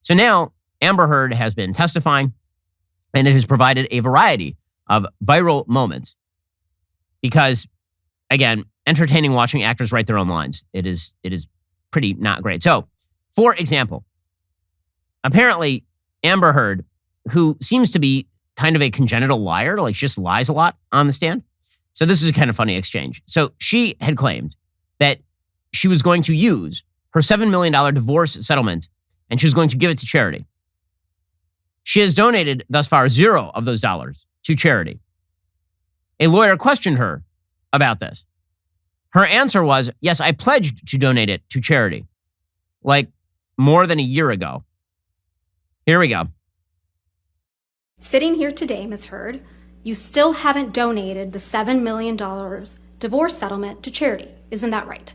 So now Amber Heard has been testifying, and it has provided a variety of viral moments because, again, entertaining watching actors write their own lines. It is pretty not great. So, for example, apparently Amber Heard, who seems to be kind of a congenital liar, like she just lies a lot on the stand. So this is a kind of funny exchange. So she had claimed that she was going to use her $7 million divorce settlement and she was going to give it to charity. She has donated thus far 0 of those dollars to charity. A lawyer questioned her about this. Her answer was, yes, I pledged to donate it to charity, like more than a year ago. Here we go. Sitting here today, Ms. Heard, you still haven't donated the $7 million divorce settlement to charity. Isn't that right?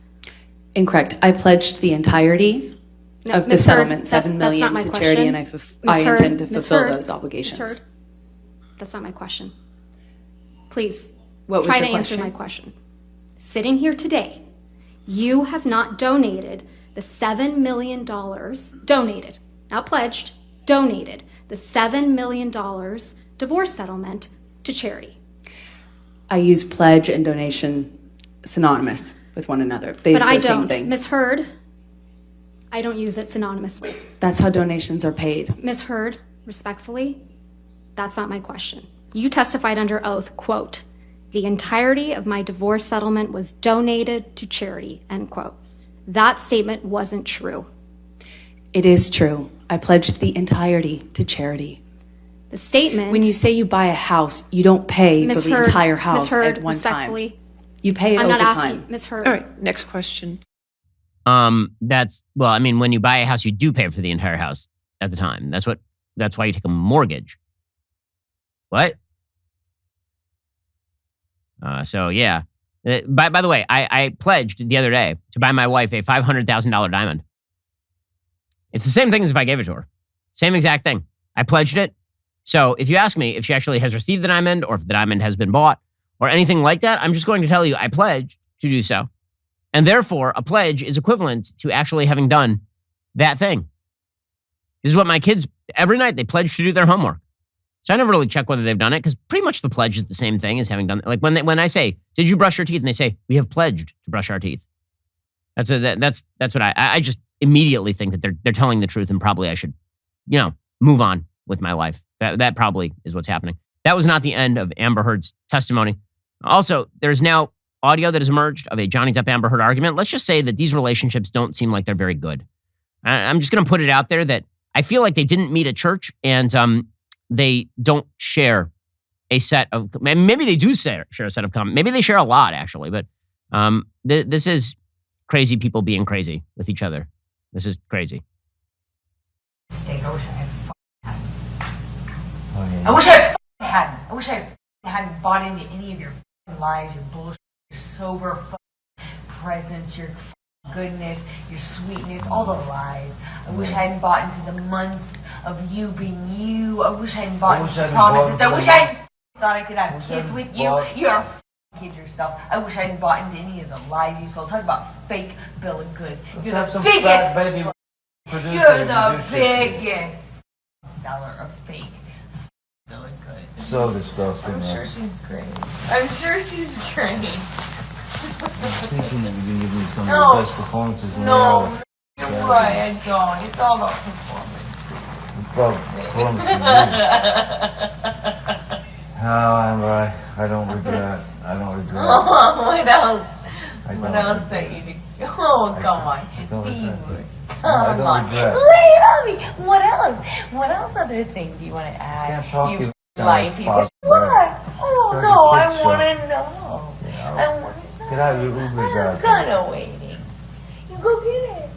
Incorrect. I pledged the entirety of the settlement, $7 million to charity, and I intend to fulfill those obligations. Ms. Heard, that's not my question. Please, what was try your to question? answer my question. Sitting here today, you have not donated the $7 million, donated, not pledged, donated the $7 million divorce settlement to charity. I use pledge and donation synonymous with one another. But I don't. Ms. Heard, I don't use it synonymously. That's how donations are paid. Ms. Heard, respectfully, that's not my question. You testified under oath, quote, the entirety of my divorce settlement was donated to charity, end quote. That statement wasn't true. It is true. I pledged the entirety to charity. The statement... When you say you buy a house, you don't pay for the entire house at one time. You pay it over time. I'm not asking, Ms. Heard. All right, next question. When you buy a house, you do pay for the entire house at the time. That's why you take a mortgage. What? So yeah. By the way, I pledged the other day to buy my wife a $500,000 diamond. It's the same thing as if I gave it to her. Same exact thing. I pledged it. So if you ask me if she actually has received the diamond or if the diamond has been bought or anything like that, I'm just going to tell you I pledged to do so. And therefore, a pledge is equivalent to actually having done that thing. This is what my kids, every night they pledge to do their homework. So I never really check whether they've done it because pretty much the pledge is the same thing as having done it. Like when I say, did you brush your teeth? And they say, we have pledged to brush our teeth. That's what I just immediately think that they're telling the truth and probably I should, move on with my life. That probably is what's happening. That was not the end of Amber Heard's testimony. Also, there's now audio that has emerged of a Johnny Depp Amber Heard argument. Let's just say that these relationships don't seem like they're very good. I'm just going to put it out there that I feel like they didn't meet at church and they don't share a set of, maybe they do share a set of comments. Maybe they share a lot actually, but this is crazy people being crazy with each other. This is crazy. I wish I hadn't. I wish I hadn't bought into any of your lies, your bullshit, your sober presence, your goodness, your sweetness, all the lies. I wish I hadn't bought into the months of you being you. I wish I hadn't bought into the promises. I wish I thought I could have kids with you. You're a kid yourself. I wish I hadn't bought into any of the lies you sold. Talk about fake bill of goods. You're the biggest. You're the biggest seller of fake bill of goods. So disgusting. I'm sure she's great. I'm sure she's great. I'm thinking that you can give me some of the best performances in the world. You're right, I don't. It's all about performance. No, I don't regret. Oh, what else? What else that you do? Oh, come on. Come on. Lay it on me. What else? What else other things do you want to add? You life. What? Oh, no, I want to know. I want to know. Get out of your Ubers out. I'm kind of waiting. You go get it.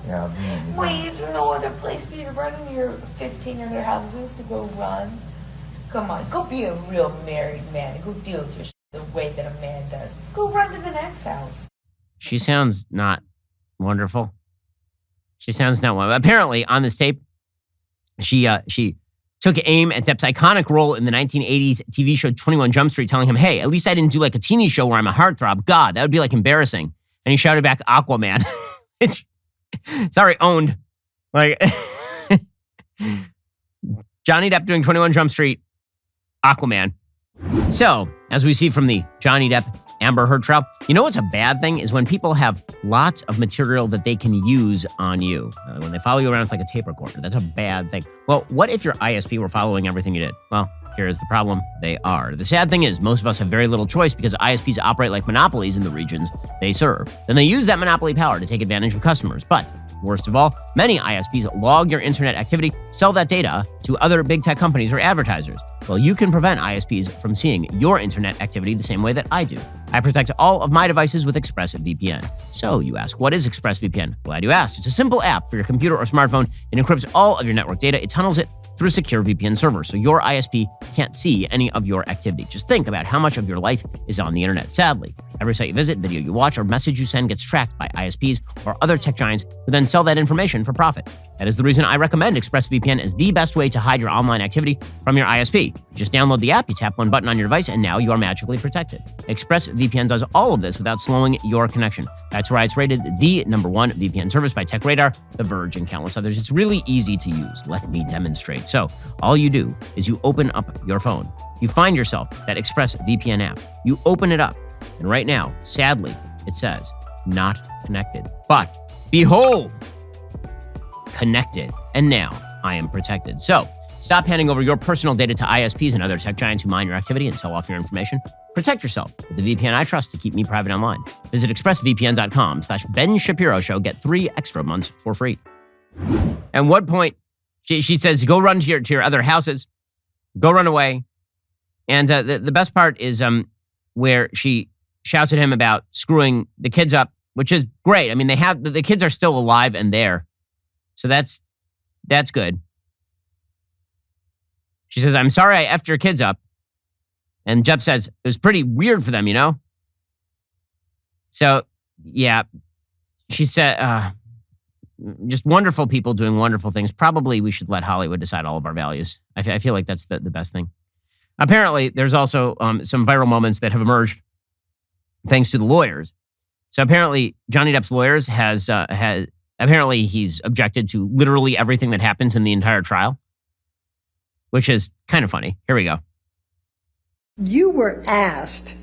Yeah, I'll be in. Wait, is there no other place for you to run in your 15 other houses to go run? Come on, go be a real married man and go deal with your shit the way that a man does. Go run to the next house. She sounds not wonderful. She sounds not wonderful. Apparently, on this tape, she took aim at Depp's iconic role in the 1980s TV show 21 Jump Street, telling him, hey, at least I didn't do like a teeny show where I'm a heartthrob. God, that would be like embarrassing. And he shouted back, Aquaman. Sorry, owned. Like, Johnny Depp doing 21 Jump Street, Aquaman. So, as we see from the Johnny Depp Amber Heard trial, you know what's a bad thing is when people have lots of material that they can use on you. When they follow you around with like a tape recorder, that's a bad thing. Well, what if your ISP were following everything you did? Well, here's the problem. They are. The sad thing is most of us have very little choice because ISPs operate like monopolies in the regions they serve. Then they use that monopoly power to take advantage of customers. But worst of all, many ISPs log your internet activity, sell that data to other big tech companies or advertisers. Well, you can prevent ISPs from seeing your internet activity the same way that I do. I protect all of my devices with ExpressVPN. So you ask, what is ExpressVPN? Glad you asked. It's a simple app for your computer or smartphone. It encrypts all of your network data. It tunnels it through secure VPN servers, so your ISP can't see any of your activity. Just think about how much of your life is on the internet. Sadly, every site you visit, video you watch, or message you send gets tracked by ISPs or other tech giants who then sell that information for profit. That is the reason I recommend ExpressVPN as the best way to hide your online activity from your ISP. Just download the app, you tap one button on your device, and now you are magically protected. ExpressVPN does all of this without slowing your connection. That's why it's rated the #1 VPN service by TechRadar, The Verge, and countless others. It's really easy to use. Let me demonstrate. So all you do is you open up your phone. You find yourself that ExpressVPN app. You open it up, and right now, sadly, it says not connected. But behold, connected. And now I am protected. So stop handing over your personal data to ISPs and other tech giants who mine your activity and sell off your information. Protect yourself with the VPN I trust to keep me private online. Visit expressvpn.com/Ben Shapiro Show. Get 3 extra months for free. At what point, she says, go run to your other houses. Go run away. And the best part is where she shouts at him about screwing the kids up, which is great. I mean, the kids are still alive and there. So that's good. She says, I'm sorry I effed your kids up. And Jepp says, it was pretty weird for them, you know? So, yeah. She said, just wonderful people doing wonderful things. Probably we should let Hollywood decide all of our values. I feel like that's the best thing. Apparently, there's also some viral moments that have emerged thanks to the lawyers. So apparently, Johnny Depp's lawyers apparently he's objected to literally everything that happens in the entire trial, which is kind of funny. Here we go. You were asked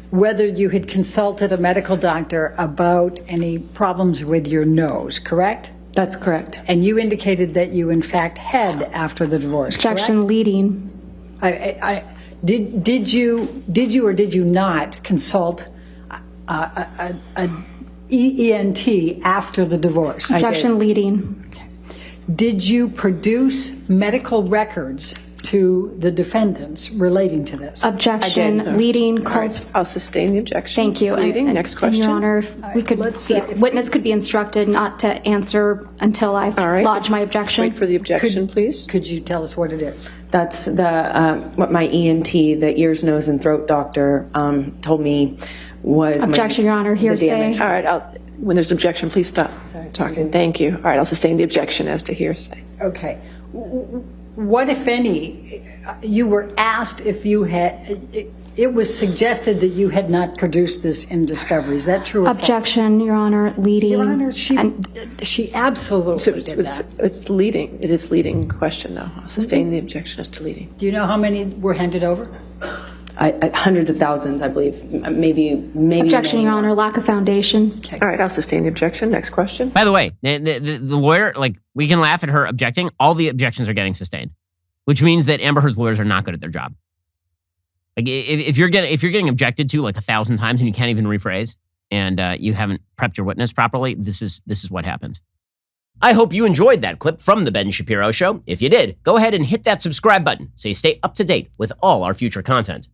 whether you had consulted a medical doctor about any problems with your nose, correct? That's correct. And you indicated that you, in fact, had after the divorce, Objection correct? leading. Did you or did you not consult an ENT after the divorce? Objection leading. Okay. Did you produce medical records to the defendants relating to this? Objection leading calls. Right, I'll sustain the objection. Thank you. Leading. And, Next question. Your Honor, if we could, witness could be instructed not to answer until I've lodged my objection. Wait for the objection, please. Could you tell us what it is? That's what my ENT, the ears, nose, and throat doctor, told me was Objection, Your Honor. Hearsay. All right, when there's objection, please stop talking. Thank you. All right, I'll sustain the objection as to hearsay. Okay. What, if any, you were asked if you had, it was suggested that you had not produced this in discovery. Is that true? Objection, Your Honor, leading. Your Honor, she absolutely did that. It's leading. It is leading question, though. I'll sustain the objection as to leading. Do you know how many were handed over? Hundreds of thousands, I believe. Maybe. Objection, Your Honor, lack of foundation. Okay. All right, I'll sustain the objection. Next question. By the way, the lawyer, like, we can laugh at her objecting. All the objections are getting sustained, which means that Amber Heard's lawyers are not good at their job. Like, if you're getting objected to like 1,000 times and you can't even rephrase, and you haven't prepped your witness properly, this is what happens. I hope you enjoyed that clip from The Ben Shapiro Show. If you did, go ahead and hit that subscribe button so you stay up to date with all our future content.